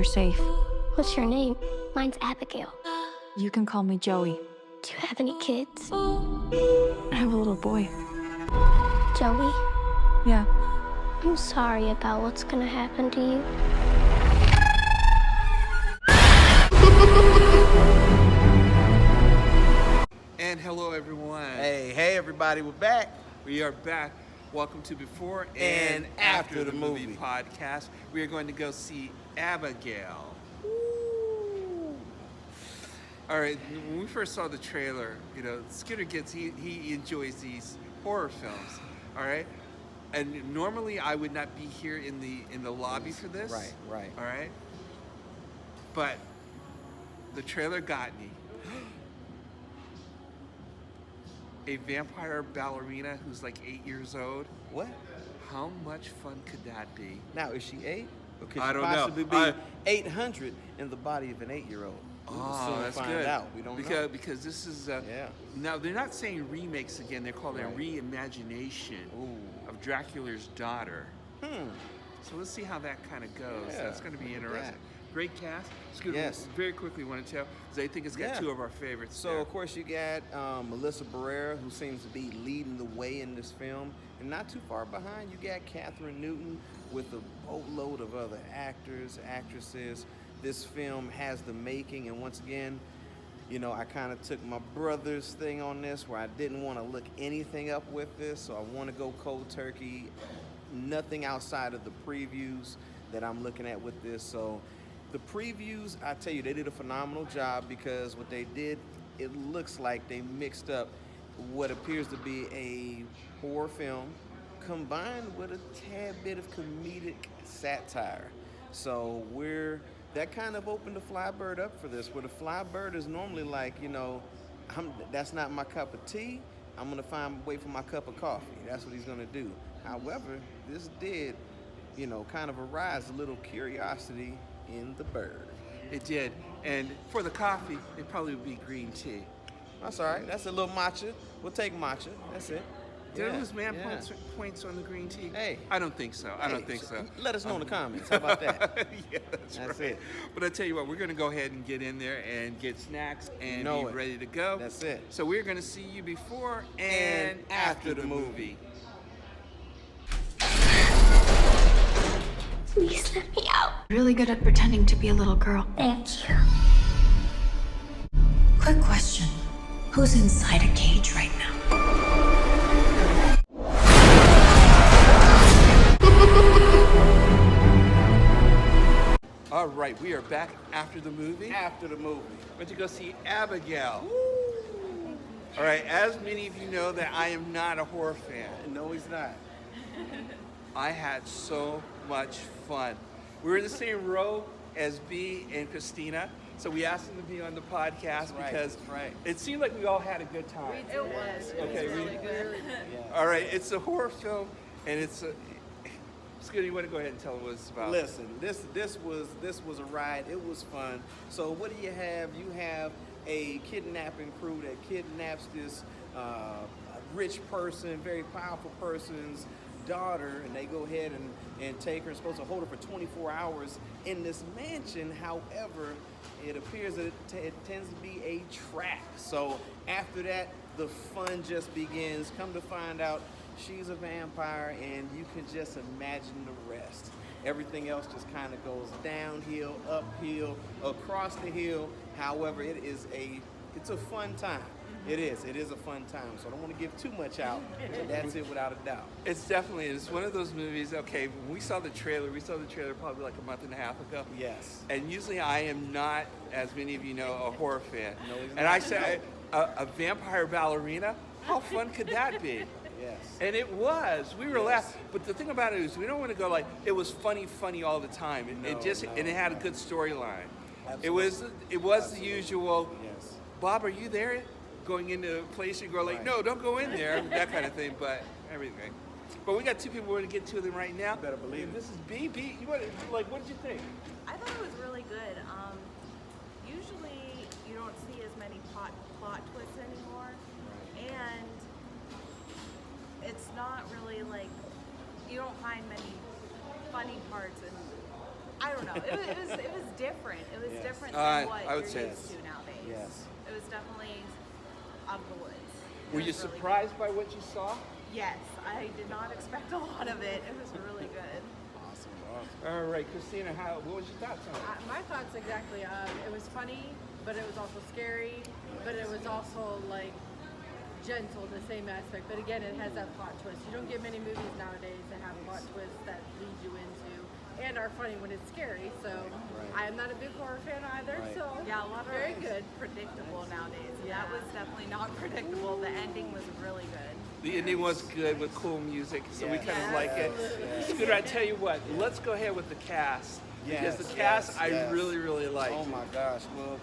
safe. What's your name? Mine's Abigail. You can call me Joey. Do you have any kids? I have a little boy. Joey, Yeah. I'm sorry about what's gonna happen to you. And hello, everyone. Hey, everybody, we're back. We are back. Welcome to Before And After the Movie Movie podcast. We are going to go see Abigail. All right, when we first saw the trailer, Skinner he enjoys these horror films. All right, and normally I would not be here in the lobby for this. Right. All right, but the trailer got me. A vampire ballerina who's like 8 years old. What? How much fun could that be? Now, is she 8? Or could I she don't possibly know. be 800 in the body of an 8-year-old? Oh, that's find good. out. We don't know. Because this is Yeah. Now they're not saying remakes again. They're calling Right. a reimagination Ooh. of Dracula's daughter. Hmm. So let's see how that kind of goes. Yeah, That's going to be look at interesting. that. Great cast. It's good. Yes. Very quickly want to tell because I think it's got Yeah. two of our favorites. So, there. of course, you got Melissa Barrera, who seems to be leading the way in this film. And not too far behind, you got Catherine Newton with a boatload of other actors, actresses. This film has the making. And once again, I kind of took my brother's thing on this where I didn't want to look anything up with this. So I want to go cold turkey. Nothing outside of the previews that I'm looking at with this. So the previews, I tell you, they did a phenomenal job because what they did, it looks like they mixed up what appears to be a horror film combined with a tad bit of comedic satire. So that kind of opened the Flybird up for this, where the Flybird is normally like, that's not my cup of tea. I'm going to wait for my cup of coffee. That's what he's going to do. However, this did, kind of arise a little curiosity in the bird. It did. And for the coffee, it probably would be green tea. That's all right. That's a little matcha. We'll take matcha. That's it. Did I Yeah, lose man yeah. points on the green tea? Hey. I don't think so. I don't think so. Let us know in the comments. How about that? Yeah, that's That's right. it. But I tell you what, we're going to go ahead and get in there and get snacks and Know be it. ready to go. That's it. So we're going to see you before and after the movie. Please let me out. Really good at pretending to be a little girl. Thank you. Quick question. Who's inside a cage right now? All right, we are back after the movie. After the movie. Went to go see Abigail. All right, as many of you know that I am not a horror fan. No, he's not. I had so much fun. We were in the same row as B and Christina, so we asked them to be on the podcast Right, because right. it seemed like we all had a good time. It was. It Okay, was really good. All right, it's a horror film, and it's a. Scooter, you want to go ahead and tell them what it's about? Listen, this was a ride. It was fun. So what do you have? You have a kidnapping crew that kidnaps this rich person, very powerful person's daughter, and they go ahead and take her. Supposed to hold her for 24 hours in this mansion. However, it appears that it tends to be a trap. So after that, the fun just begins. Come to find out, she's a vampire, and you can just imagine the rest. Everything else just kind of goes downhill, uphill, across the hill. However, it's a fun time. It is a fun time. So I don't want to give too much out, but that's it without a doubt. It's one of those movies. Okay, when we saw the trailer probably like a month and a half ago. Yes. And usually I am not, as many of you know, a horror fan. No, he's and not. I said, a vampire ballerina? How fun could that be? Yes. And it was. We were Yes. laughing. But the thing about it is, we don't want to go like it was funny all the time. No, and it had a good storyline. Absolutely. It was the usual. Yes. Bob, are you there? Going into a place you go like, Right. no, don't go in there. That kind of thing. But everything. But we got two people we're going to get to them right now. You better believe it. This is B. B. What did you think? I thought it was really good. Usually you don't see as many plot twists anymore, and it's not really like you don't find many funny parts in I don't know. It was different. It was Yes. different I than what would you're say used to nowadays. Yes. It was definitely of the woods. It Were you was really surprised by what you saw? good. Yes, I did not expect a lot of it. It was really good. Awesome. All right, Christina, what was your thoughts on it? My thoughts exactly. It was funny, but it was also scary, but it was also like gentle in the same aspect. But again, it has that plot twist. You don't get many movies nowadays that have plot twists that lead you into and are funny when it's scary. So I am not a big horror fan either. Right. So Yeah, a lot of very it good. is predictable nowadays. And Yeah. that was definitely not predictable. The ending was really good. The ending was good with cool music, so we Yes. kind of Yes. like it. Yes. Scooter, I tell you what, let's go ahead with the cast. Because the cast yes, I yes. really, really like. Oh my gosh! Well,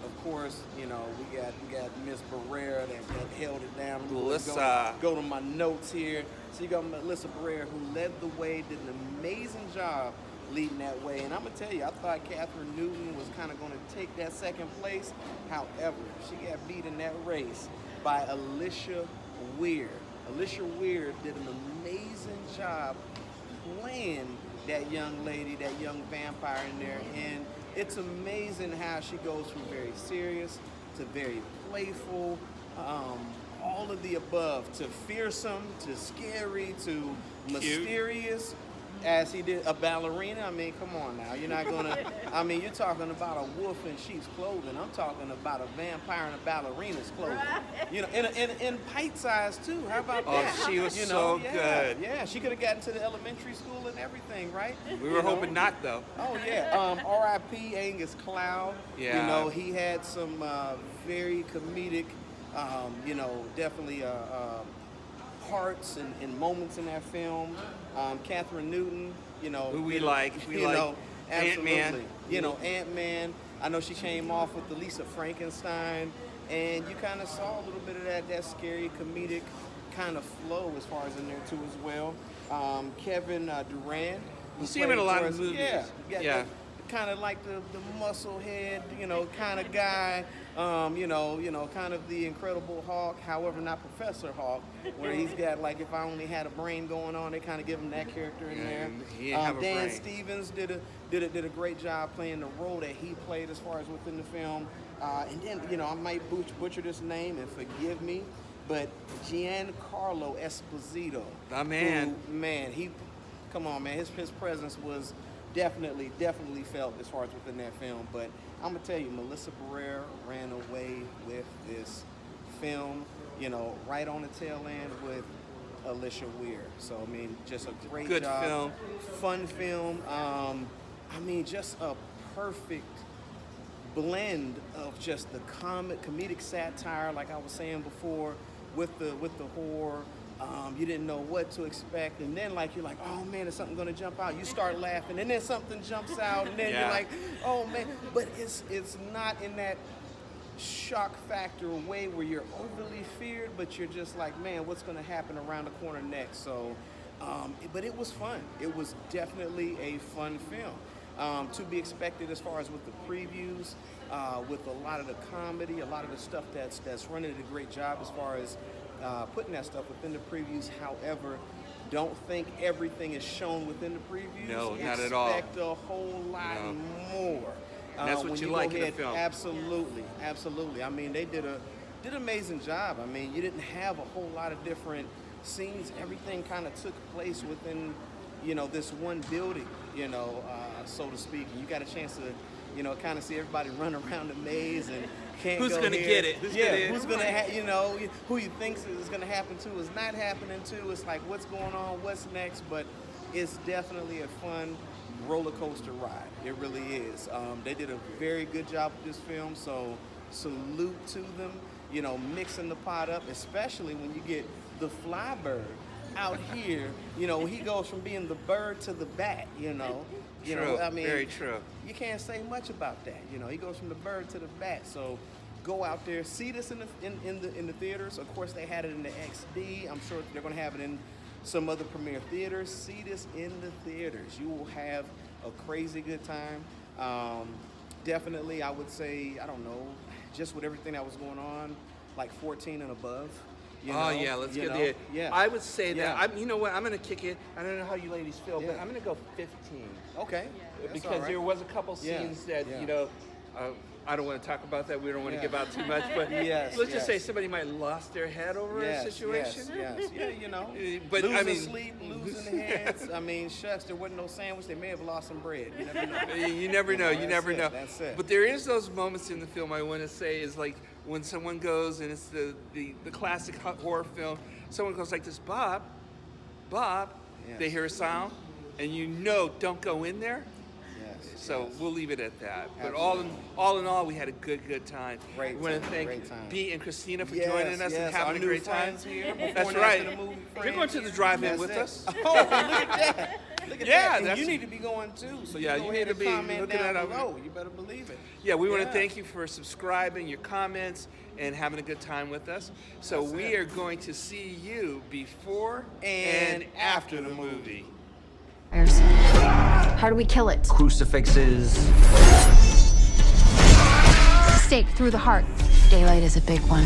of course, we got Miss Barrera that held it down. I'm gonna Melissa. go to my notes here. So you got Melissa Barrera, who led the way, did an amazing job leading that way. And I'm gonna tell you, I thought Catherine Newton was kind of going to take that second place. However, she got beat in that race by Alicia Weir. Alicia Weir did an amazing job playing that young lady, that young vampire in there, and it's amazing how she goes from very serious to very playful, all of the above, to fearsome, to scary, to mysterious, as he did a ballerina. I mean, come on now, you're not gonna, I mean, you're talking about a wolf in sheep's clothing. I'm talking about a vampire in a ballerina's clothing. In pint size too. How about Oh, that? she was so yeah, good. Yeah, she could have gotten to the elementary school and everything, right? We were hoping not, though. Oh yeah. R.I.P. Angus Cloud. Yeah. He had some very comedic, definitely parts and moments in that film. Catherine Newton, Who we like. We like absolutely. Ant-Man. Ant-Man. I know she came off with the Lisa Frankenstein, and you kind of saw a little bit of that scary comedic kind of flow as far as in there too as well. Kevin Durant. You see him in a lot of played movies. Yeah. Kind of like the muscle head, kind of guy, kind of the Incredible Hulk, however, not Professor Hulk, where he's got like, if I only had a brain going on, they kind of give him that character in there. He didn't have a Dan brain. Stevens did a great job playing the role that he played as far as within the film. And then, I might butcher this name and forgive me, but Giancarlo Esposito. The man. Come on, man, his presence was definitely felt as far as within that film. But I'm gonna tell you, Melissa Barrera ran away with this film, right on the tail end with Alicia Weir. So I mean, just a great Good job. film. Fun film. Just a perfect blend of just the comedic satire, like I was saying before, with the horror. You didn't know what to expect, and then you're like, oh man, is something gonna jump out? You start laughing, and then something jumps out, and then Yeah. you're like, oh man. But it's not in that shock factor way where you're overly feared, but you're just like, man, what's gonna happen around the corner next? So, but it was fun. It was definitely a fun film. To be expected as far as with the previews, with a lot of the comedy, a lot of the stuff that's running a great job as far as putting that stuff within the previews. However, don't think everything is shown within the previews. No, not at all. Expect a whole lot more. That's what when you go like in a ahead- film. Absolutely. I mean, they did an amazing job. I mean, you didn't have a whole lot of different scenes. Everything kind of took place within, this one building, so to speak. And you got a chance to, kind of see everybody run around the maze and can't Who's go gonna here. get it? Who's gonna who you think is gonna happen to is not happening to. It's like, what's going on? What's next? But it's definitely a fun roller coaster ride. It really is. They did a very good job with this film, so salute to them. Mixing the pot up, especially when you get the fly bird out here. He goes from being the bird to the bat. True. I mean, Very true. You can't say much about that. He goes from the bird to the bat. So go out there, see this in the theaters. Of course, they had it in the XD. I'm sure they're going to have it in some other premiere theaters. See this in the theaters. You will have a crazy good time. Definitely, I would say, I don't know, just with everything that was going on, like 14 and above. You Oh know? yeah, let's You get know? the. Yeah. I would say Yeah. that. You know what? I'm gonna kick it. I don't know how you ladies feel, but Yeah. I'm gonna go 15. Okay. That's Because all right. there was a couple Yeah, scenes that yeah. you know. I don't want to talk about that. We don't want to Yeah. give out too much, but Yes, let's just say yes. somebody might have lost their head over a situation. Yes. Yeah, you know. But, losing I mean- sleep, losing heads. I mean, shucks, there wasn't no sandwich. They may have lost some bread. You never know. You never know. You That's never it, know. that's it. But there is those moments in the film I want to say is like when someone goes and it's the classic horror film. Someone goes like this, Bob. Yes. They hear a sound, and you know, don't go in there. Yes. So yes. we'll leave it at that. But Absolutely. all in all, we had a good time. Great We want to time, thank great time. B and Christina for Yes, joining us yes, and having our a new great time. friends here, before That's and right. after the movie You're friends. going to the drive-in That's with it. us. Oh, look at that. Look at Yeah, that. And that's- you need to be going too. So Yeah, you, you go need ahead to and be comment looking down at our- below. You better believe it. Yeah, we want to Yeah. thank you for subscribing, your comments, and having a good time with us. So That's we it. are going to see you before And and after the movie. How do we kill it? Crucifixes. Stake through the heart. Daylight is a big one.